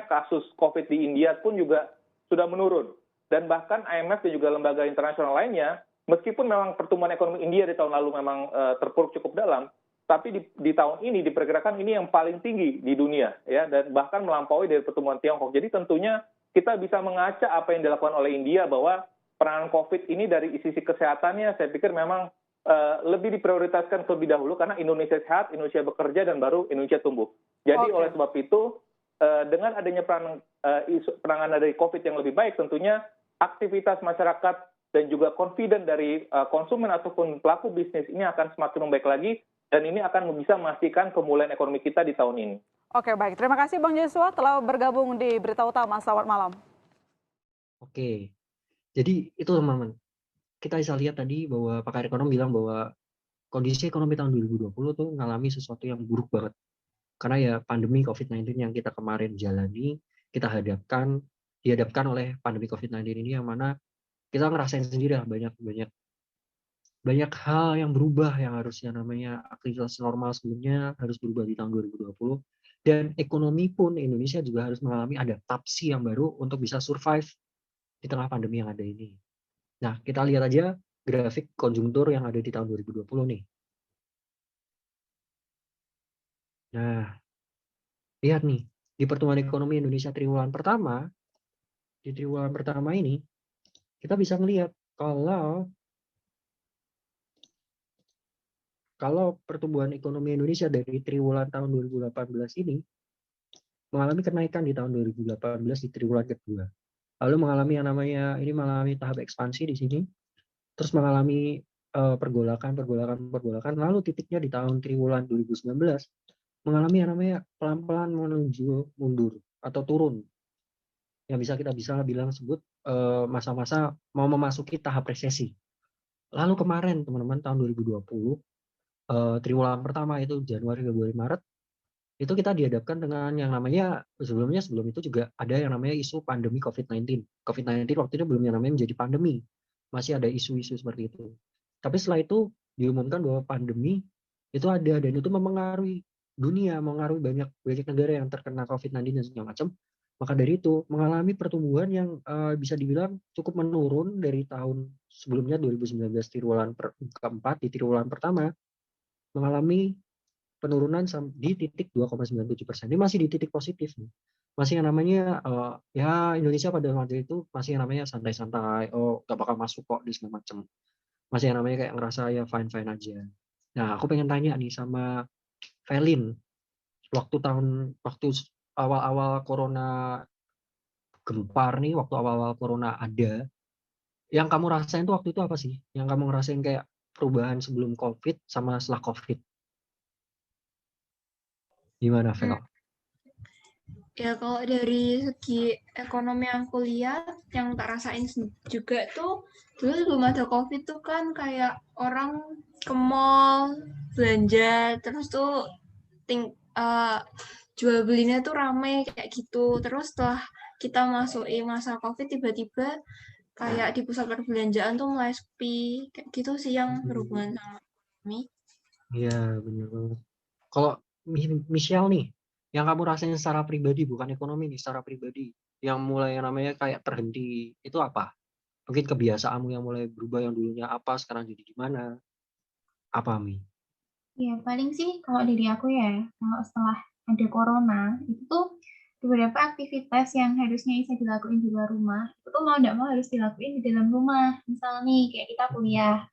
kasus COVID di India pun juga sudah menurun. Dan bahkan IMF dan juga lembaga internasional lainnya, meskipun memang pertumbuhan ekonomi India di tahun lalu memang terpuruk cukup dalam, tapi di tahun ini diperkirakan ini yang paling tinggi di dunia ya, dan bahkan melampaui dari pertumbuhan Tiongkok. Jadi tentunya kita bisa mengaca apa yang dilakukan oleh India, bahwa penanganan COVID ini dari sisi kesehatannya saya pikir memang lebih diprioritaskan terlebih dahulu, karena Indonesia sehat, Indonesia bekerja, dan baru Indonesia tumbuh. Jadi oleh sebab itu dengan adanya penanganan dari COVID yang lebih baik, tentunya aktivitas masyarakat dan juga confident dari konsumen ataupun pelaku bisnis ini akan semakin membaik lagi, dan ini akan bisa memastikan pemulihan ekonomi kita di tahun ini. Oke, baik. Terima kasih Bang Joshua telah bergabung di Berita Utama. Selamat malam. Oke, jadi itu teman-teman. Kita bisa lihat tadi bahwa pakar ekonomi bilang bahwa kondisi ekonomi tahun 2020 tuh mengalami sesuatu yang buruk banget. Karena ya pandemi COVID-19 yang kita kemarin jalani, kita dihadapkan oleh pandemi COVID-19 ini, yang mana kita ngerasain sendiri lah banyak hal yang berubah, yang harusnya namanya aktivitas normal sebelumnya harus berubah di tahun 2020. Dan ekonomi pun Indonesia juga harus mengalami adaptasi yang baru untuk bisa survive di tengah pandemi yang ada ini. Nah, kita lihat aja grafik konjungtur yang ada di tahun 2020 nih. Nah, lihat nih, di pertumbuhan ekonomi Indonesia triwulan pertama, di triwulan pertama ini, kita bisa melihat kalau pertumbuhan ekonomi Indonesia dari triwulan tahun 2018 ini mengalami kenaikan di tahun 2018 di triwulan kedua. Lalu mengalami tahap ekspansi di sini, terus mengalami pergolakan, lalu titiknya di tahun triwulan 2019 mengalami yang namanya pelan-pelan menuju mundur atau turun. Yang kita bisa sebut masa-masa mau memasuki tahap resesi. Lalu kemarin teman-teman tahun 2020 triwulan pertama itu Januari, Februari, Maret, itu kita dihadapkan dengan yang namanya sebelum itu juga ada yang namanya isu pandemi COVID-19. COVID-19 waktu itu belum yang namanya menjadi pandemi, masih ada isu-isu seperti itu. Tapi setelah itu diumumkan bahwa pandemi itu ada, dan itu mempengaruhi dunia, mempengaruhi banyak negara yang terkena COVID-19 dan segala macam. Maka dari itu mengalami pertumbuhan yang bisa dibilang cukup menurun dari tahun sebelumnya 2019 triwulan keempat, di triwulan pertama mengalami penurunan di titik 2,97%. Ini masih di titik positif nih. Masih yang namanya ya Indonesia pada waktu itu masih yang namanya santai-santai, oh gak bakal masuk kok di segala macam. Masih yang namanya kayak ngerasa ya fine-fine aja. Nah, aku pengen tanya nih sama Velin, waktu awal-awal corona gempar nih, waktu awal-awal corona ada, yang kamu rasain tuh waktu itu apa sih? Yang kamu ngerasain kayak perubahan sebelum COVID sama setelah COVID? Gimana, Vel? Ya kalau dari segi ekonomi yang aku lihat, yang tak rasain juga tuh, dulu sebelum ada COVID tuh kan kayak orang ke mall, belanja, terus tuh jual belinya tuh rame kayak gitu. Terus setelah kita masuki masa COVID, tiba-tiba kayak di pusat perbelanjaan tuh mulai sepi, kayak gitu sih yang berhubungan sama ekonomi. Iya, bener banget. Kalau Michelle nih, yang kamu rasain secara pribadi, bukan ekonomi nih, secara pribadi, yang mulai yang namanya kayak terhenti, itu apa? Mungkin kebiasaanmu yang mulai berubah, yang dulunya apa, sekarang jadi gimana? Apa, Mi? Ya, paling sih kalau dari aku ya, kalau setelah ada corona, itu tuh beberapa aktivitas yang harusnya bisa dilakuin di luar rumah, itu tuh mau nggak mau harus dilakuin di dalam rumah. Misal nih, kayak kita kuliah.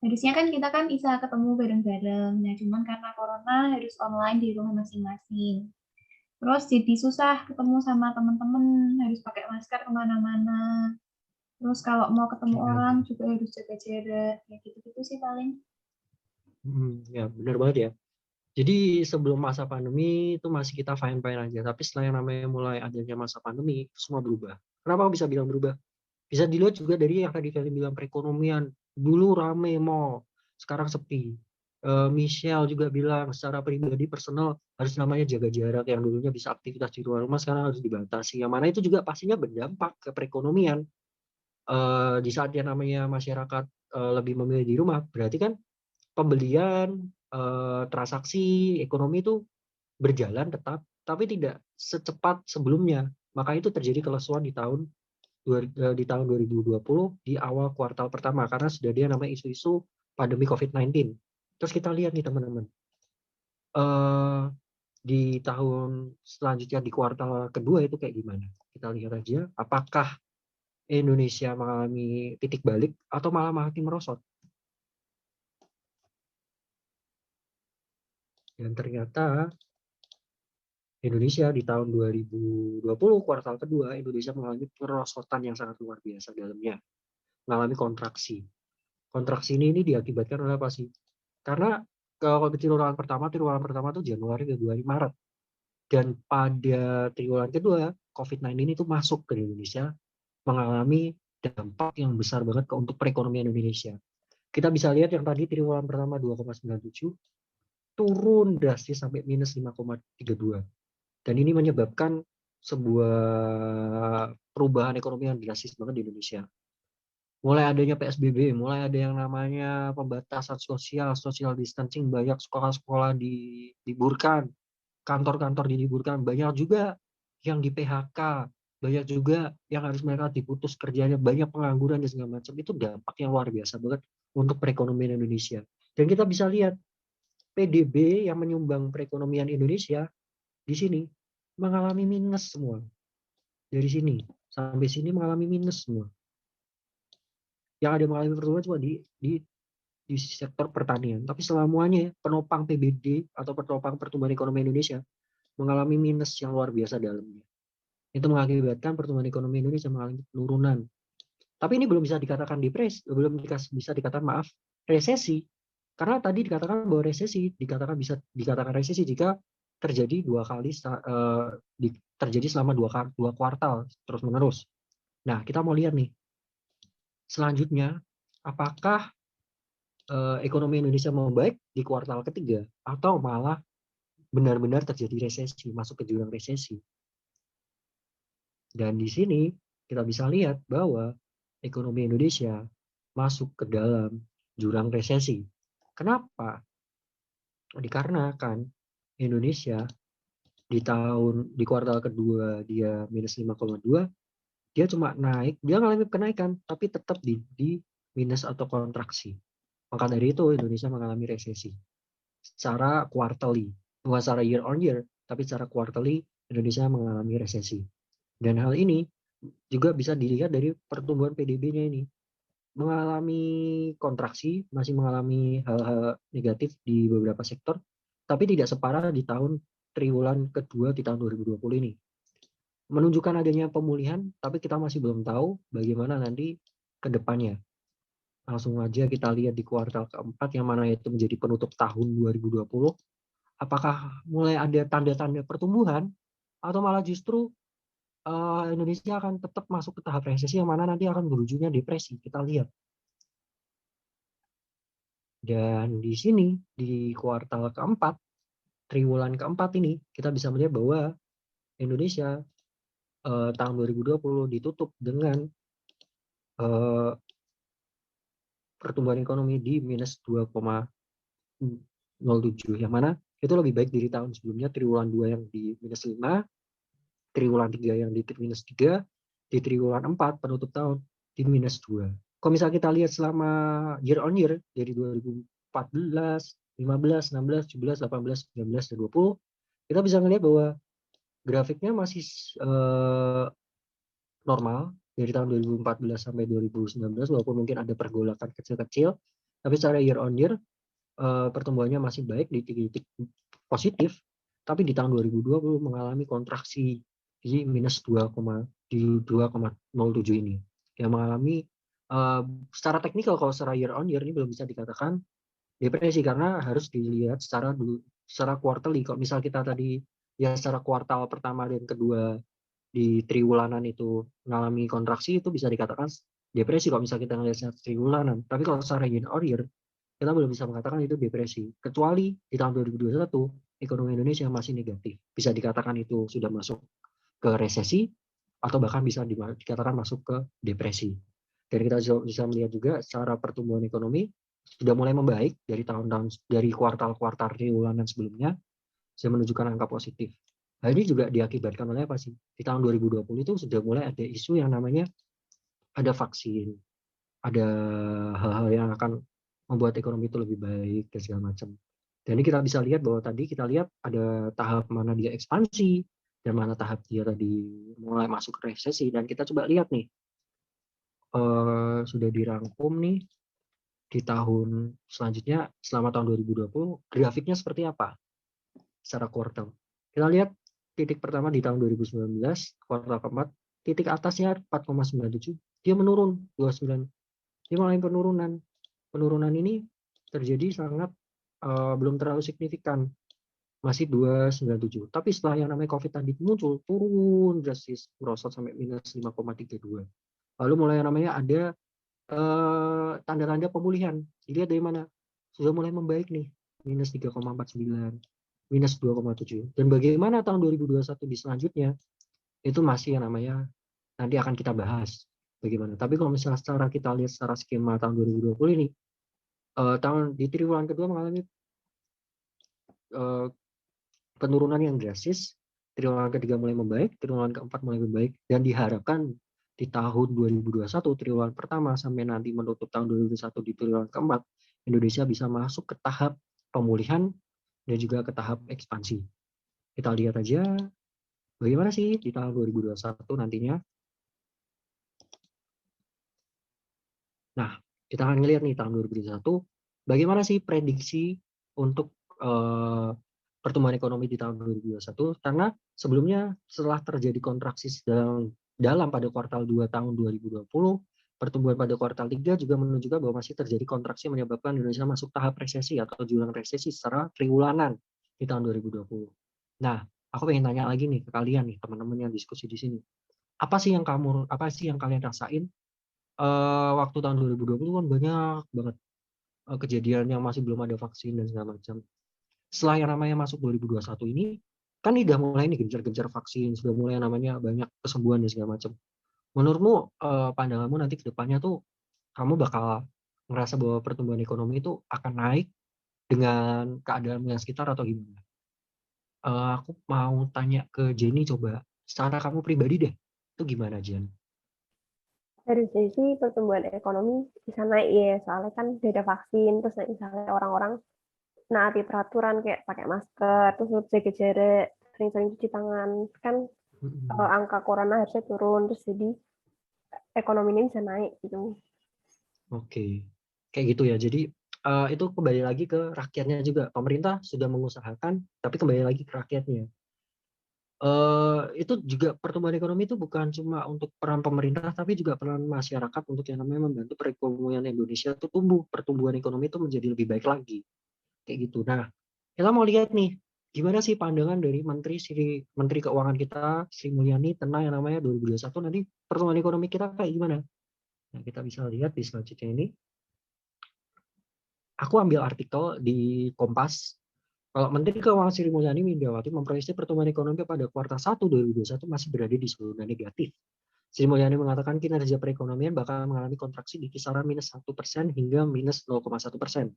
Harusnya kan kita kan bisa ketemu bareng-bareng. Nah, cuman karena corona harus online di rumah masing-masing. Terus jadi susah ketemu sama teman-teman, harus pakai masker kemana-mana. Terus kalau mau ketemu Iya, orang juga harus jaga jarak. Ya gitu-gitu sih paling. ya benar banget ya. Jadi sebelum masa pandemi itu masih kita fine-fine aja, tapi setelah yang namanya mulai adanya masa pandemi, semua berubah. Kenapa aku bisa bilang berubah? Bisa dilihat juga dari yang tadi kalian bilang perekonomian. Dulu rame mall, sekarang sepi. Michelle juga bilang secara pribadi personal harus namanya jaga jarak, yang dulunya bisa aktivitas di luar rumah sekarang harus dibatasi. Yang mana itu juga pastinya berdampak ke perekonomian. Di saat yang namanya masyarakat lebih memilih di rumah, berarti kan pembelian, transaksi ekonomi itu berjalan tetap, tapi tidak secepat sebelumnya. Maka itu terjadi kelesuan di tahun 2020 di awal kuartal pertama karena sudah ada namanya isu-isu pandemi COVID-19. Terus kita lihat nih teman-teman, di tahun selanjutnya di kuartal kedua itu kayak gimana? Kita lihat aja apakah Indonesia mengalami titik balik atau malah makin merosot. Dan ternyata Indonesia di tahun 2020 kuartal kedua Indonesia mengalami perosotan yang sangat luar biasa dalamnya, mengalami kontraksi. Kontraksi ini diakibatkan oleh apa sih? Karena kalau triwulan pertama itu Januari, Februari, Maret. Dan pada triwulan kedua COVID-19 itu masuk ke Indonesia, mengalami dampak yang besar banget untuk perekonomian Indonesia. Kita bisa lihat yang tadi triwulan pertama 2,97 turun drastis sampai minus 5,32. Dan ini menyebabkan sebuah perubahan ekonomi yang drastis banget di Indonesia. Mulai adanya PSBB, mulai ada yang namanya pembatasan sosial, social distancing, banyak sekolah-sekolah diliburkan, kantor-kantor diliburkan, banyak juga yang di PHK, banyak juga yang harus mereka diputus kerjanya, banyak pengangguran dan segala macam. Itu dampak yang luar biasa banget untuk perekonomian Indonesia. Dan kita bisa lihat PDB yang menyumbang perekonomian Indonesia di sini mengalami minus semua. Dari sini sampai sini mengalami minus semua. Yang ada mengalami pertumbuhan cuma di sektor pertanian. Tapi semuanya penopang PBD atau penopang pertumbuhan ekonomi Indonesia mengalami minus yang luar biasa dalamnya. Itu mengakibatkan pertumbuhan ekonomi Indonesia mengalami penurunan. Tapi ini belum bisa dikatakan depresi, belum bisa dikatakan resesi. Karena tadi dikatakan bahwa bisa dikatakan resesi jika terjadi terjadi selama dua kuartal terus menerus. Nah, kita mau lihat nih selanjutnya apakah ekonomi Indonesia membaik di kuartal ketiga atau malah benar-benar terjadi resesi, masuk ke jurang resesi. Dan di sini kita bisa lihat bahwa ekonomi Indonesia masuk ke dalam jurang resesi. Kenapa? Dikarenakan Indonesia di kuartal kedua dia minus 5,2, dia cuma naik, dia mengalami kenaikan, tapi tetap di minus atau kontraksi. Maka dari itu Indonesia mengalami resesi secara quarterly, bukan secara year on year, tapi secara quarterly Indonesia mengalami resesi. Dan hal ini juga bisa dilihat dari pertumbuhan PDB-nya ini. Mengalami kontraksi, masih mengalami hal-hal negatif di beberapa sektor, tapi tidak separah di tahun triwulan kedua di tahun 2020 ini. Menunjukkan adanya pemulihan, tapi kita masih belum tahu bagaimana nanti ke depannya. Langsung aja kita lihat di kuartal keempat yang mana itu menjadi penutup tahun 2020. Apakah mulai ada tanda-tanda pertumbuhan atau malah justru Indonesia akan tetap masuk ke tahap resesi yang mana nanti akan berujungnya depresi. Kita lihat. Dan di sini di kuartal keempat, triwulan keempat ini kita bisa melihat bahwa Indonesia tahun 2020 ditutup dengan pertumbuhan ekonomi di minus 2,07, yang mana itu lebih baik dari tahun sebelumnya, triwulan 2 yang di minus 5, triwulan 3 yang di minus 3, di triwulan 4 penutup tahun di minus 2. Kalau misalnya kita lihat selama year on year dari 2014, 15, 16, 17, 18, 19, dan 20, kita bisa melihat bahwa grafiknya masih normal dari tahun 2014 sampai 2019, walaupun mungkin ada pergolakan kecil-kecil, tapi secara year on year pertumbuhannya masih baik di titik positif, tapi di tahun 2020 mengalami kontraksi di minus 2,07 ini, yang mengalami secara teknikal, kalau secara year on year ini belum bisa dikatakan depresi karena harus dilihat secara quarterly. Kalau misal kita tadi ya secara kuartal pertama dan kedua di triwulanan itu mengalami kontraksi, itu bisa dikatakan depresi kalau misal kita ngelihat secara triwulanan. Tapi kalau secara year on year kita belum bisa mengatakan itu depresi, kecuali di tahun 2021 ekonomi Indonesia masih negatif, bisa dikatakan itu sudah masuk ke resesi atau bahkan bisa dikatakan masuk ke depresi. Dan kita bisa melihat juga secara pertumbuhan ekonomi sudah mulai membaik dari tahun-tahun, dari kuartal-kuartal triwulanan sebelumnya, sudah menunjukkan angka positif. Hal ini juga diakibatkan oleh apa sih? Di tahun 2020 itu sudah mulai ada isu yang namanya ada vaksin, ada hal-hal yang akan membuat ekonomi itu lebih baik dan segala macam. Dan ini kita bisa lihat bahwa tadi kita lihat ada tahap mana dia ekspansi dan mana tahap dia tadi mulai masuk resesi. Dan kita coba lihat nih, sudah dirangkum nih di tahun selanjutnya selama tahun 2020 grafiknya seperti apa secara kuartal. Kita lihat titik pertama di tahun 2019 kuartal keempat, titik atasnya 4,97, dia menurun 29, dia mulai penurunan. Penurunan ini terjadi sangat belum terlalu signifikan, masih 297. Tapi setelah yang namanya COVID tadi muncul, turun drastis, merosot sampai minus 5,32. Lalu mulai yang namanya ada tanda-tanda pemulihan. Dilihat dari mana? Sudah mulai membaik nih, minus 3,49, minus 2,7. Dan bagaimana tahun 2021 di selanjutnya, itu masih yang namanya nanti akan kita bahas bagaimana. Tapi kalau misalnya secara kita lihat secara skema tahun 2020 ini, tahun di triwulan kedua mengalami penurunan yang drastis, triwulan ketiga mulai membaik, triwulan keempat mulai membaik, dan diharapkan di tahun 2021 triwulan pertama sampai nanti menutup tahun 2021 di triwulan keempat, Indonesia bisa masuk ke tahap pemulihan dan juga ke tahap ekspansi. Kita lihat aja bagaimana sih di tahun 2021 nantinya. Nah, kita akan melihat nih tahun 2021 bagaimana sih prediksi untuk pertumbuhan ekonomi di tahun 2021, karena sebelumnya setelah terjadi kontraksi dalam pada kuartal 2 tahun 2020, pertumbuhan pada kuartal 3 juga menunjukkan bahwa masih terjadi kontraksi menyebabkan Indonesia masuk tahap resesi atau jurang resesi secara triwulanan di tahun 2020. Nah, aku pengen tanya lagi nih ke kalian nih, teman-teman yang diskusi di sini. Apa sih yang kalian rasain waktu tahun 2020 kan banyak banget kejadian yang masih belum ada vaksin dan segala macam. Setelah yang namanya masuk 2021 ini, kan udah mulai nih gencar-gencar vaksin, sudah mulai namanya banyak kesembuhan dan segala macam. Menurutmu, pandanganmu nanti ke depannya tuh, kamu bakal ngerasa bahwa pertumbuhan ekonomi itu akan naik dengan keadaan yang sekitar atau gimana? Aku mau tanya ke Jenny coba, secara kamu pribadi deh, itu gimana Jen? Dari sisi pertumbuhan ekonomi bisa naik ya, soalnya kan udah ada vaksin, terus misalnya orang-orang naati peraturan kayak pakai masker, terus jaga jarak, sering-sering cuci tangan, kan angka corona harusnya turun, terus jadi ekonominya bisa naik gitu. Oke, kayak gitu ya. Jadi itu kembali lagi ke rakyatnya juga. Pemerintah sudah mengusahakan, tapi kembali lagi ke rakyatnya. Itu juga pertumbuhan ekonomi itu bukan cuma untuk peran pemerintah, tapi juga peran masyarakat untuk yang namanya membantu perekonomian Indonesia itu tumbuh, pertumbuhan ekonomi itu menjadi lebih baik lagi, kayak gitu. Nah, kita mau lihat nih, gimana sih pandangan dari Menteri Keuangan kita, Sri Mulyani, tentang yang namanya 2021 nanti pertumbuhan ekonomi kita kayak gimana? Nah, kita bisa lihat di selanjutnya ini. Aku ambil artikel di Kompas. Kalau Menteri Keuangan Sri Mulyani Indrawati memproyeksi pertumbuhan ekonomi pada kuartal 1 2021 masih berada di zona negatif. Sri Mulyani mengatakan kinerja perekonomian bakal mengalami kontraksi di kisaran minus 1% hingga minus 0,1%.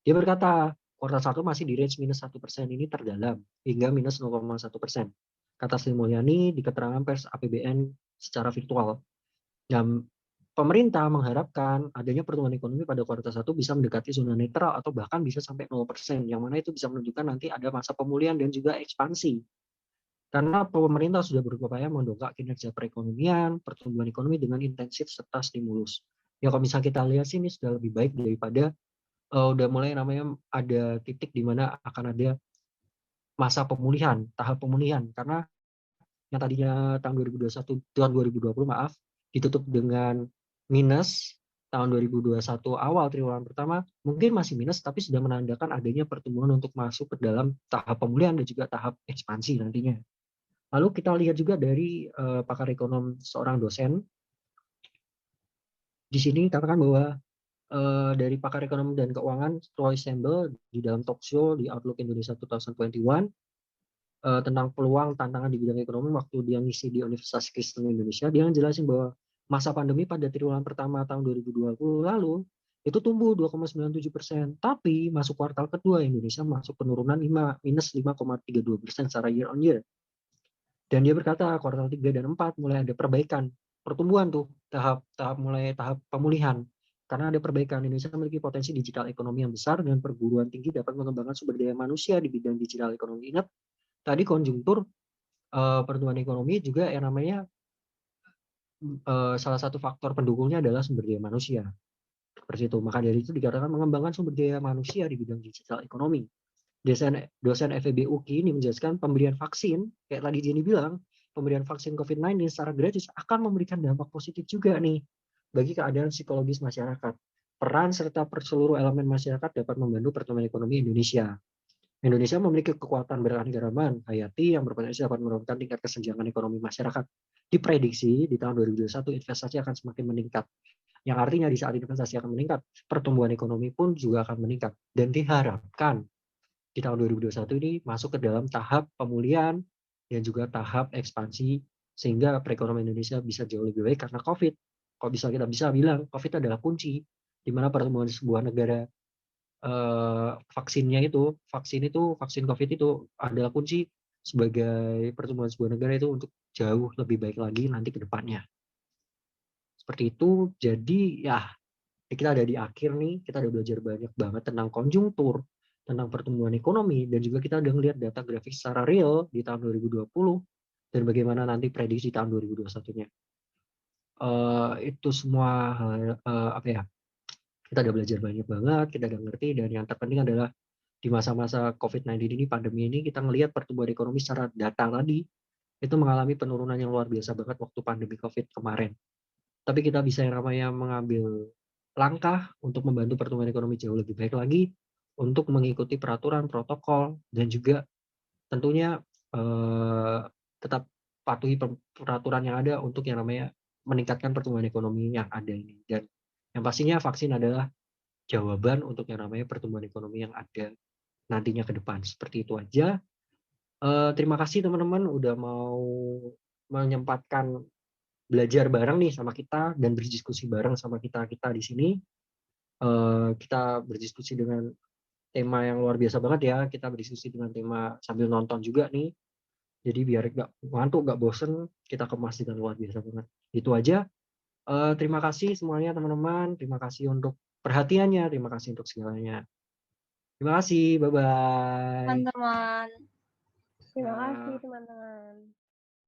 Dia berkata, kuartal 1 masih di range minus 1% ini terdalam hingga minus 0,1%. Kata Sri Mulyani di keterangan pers APBN secara virtual. Dan pemerintah mengharapkan adanya pertumbuhan ekonomi pada kuartal 1 bisa mendekati zona netral atau bahkan bisa sampai 0%, yang mana itu bisa menunjukkan nanti ada masa pemulihan dan juga ekspansi. Karena pemerintah sudah berupaya mendongkrak kinerja perekonomian, pertumbuhan ekonomi dengan intensif serta stimulus. Ya kalau misalnya kita lihat sih ini sudah lebih baik daripada udah mulai namanya ada titik di mana akan ada masa pemulihan, tahap pemulihan. Karena yang tadinya tahun 2020 maaf, ditutup dengan minus tahun 2021 awal triwulan pertama mungkin masih minus tapi sudah menandakan adanya pertumbuhan untuk masuk ke dalam tahap pemulihan dan juga tahap ekspansi nantinya. Lalu kita lihat juga dari pakar ekonom seorang dosen di sini katakan bahwa dari pakar ekonomi dan keuangan Troy Sambel di dalam talk show di Outlook Indonesia 2021 tentang peluang tantangan di bidang ekonomi waktu dia ngisi di Universitas Kristen Indonesia, dia ngejelasin bahwa masa pandemi pada triwulan pertama tahun 2020 lalu itu tumbuh 2,97%, tapi masuk kuartal kedua Indonesia masuk penurunan minus 5,32% secara year on year. Dan dia berkata kuartal 3 dan 4 mulai ada perbaikan pertumbuhan tuh, tahap pemulihan. Karena ada perbaikan, Indonesia memiliki potensi digital ekonomi yang besar dan perguruan tinggi dapat mengembangkan sumber daya manusia di bidang digital ekonomi. Ingat tadi konjungtur pertumbuhan ekonomi juga yang namanya salah satu faktor pendukungnya adalah sumber daya manusia. Seperti itu. Maka dari itu dikatakan mengembangkan sumber daya manusia di bidang digital ekonomi. Dosen FEB UKI ini menjelaskan pemberian vaksin, kayak tadi Jenny bilang, pemberian vaksin COVID-19 secara gratis akan memberikan dampak positif juga nih bagi keadaan psikologis masyarakat. Peran serta seluruh elemen masyarakat dapat membantu pertumbuhan ekonomi Indonesia. Indonesia memiliki kekuatan berkeanekaragaman hayati yang berpotensi dapat menurunkan tingkat kesenjangan ekonomi masyarakat. Diprediksi di tahun 2021 investasi akan semakin meningkat. Yang artinya di saat investasi akan meningkat, pertumbuhan ekonomi pun juga akan meningkat. Dan diharapkan di tahun 2021 ini masuk ke dalam tahap pemulihan dan juga tahap ekspansi sehingga perekonomian Indonesia bisa jauh lebih baik karena COVID. Kalau kita bisa bilang COVID adalah kunci di mana pertumbuhan sebuah negara vaksin COVID itu adalah kunci sebagai pertumbuhan sebuah negara itu untuk jauh lebih baik lagi nanti ke depannya. Seperti itu. Jadi ya kita ada di akhir nih, kita udah belajar banyak banget tentang konjungtur, tentang pertumbuhan ekonomi, dan juga kita udah ngelihat data grafik secara real di tahun 2020 dan bagaimana nanti prediksi tahun 2021-nya. Itu semua kita udah belajar banyak banget, kita udah ngerti, dan yang terpenting adalah di masa-masa COVID-19 ini, pandemi ini, kita ngelihat pertumbuhan ekonomi secara data tadi itu mengalami penurunan yang luar biasa banget waktu pandemi COVID kemarin. Tapi kita bisa yang namanya mengambil langkah untuk membantu pertumbuhan ekonomi jauh lebih baik lagi untuk mengikuti peraturan, protokol, dan juga tentunya tetap patuhi peraturan yang ada untuk yang namanya meningkatkan pertumbuhan ekonomi yang ada ini. Dan yang pastinya vaksin adalah jawaban untuk yang namanya pertumbuhan ekonomi yang ada nantinya ke depan. Seperti itu aja. Terima kasih teman-teman udah mau menyempatkan belajar bareng nih sama kita dan berdiskusi bareng sama kita di sini. Kita berdiskusi dengan tema yang luar biasa banget ya. Kita berdiskusi dengan tema sambil nonton juga nih. Jadi biar nggak ngantuk, nggak bosen, kita kemas dengan luar biasa banget. Itu aja. Terima kasih semuanya teman-teman. Terima kasih untuk perhatiannya. Terima kasih untuk segalanya. Terima kasih. Bye-bye. Teman-teman. Terima kasih teman-teman.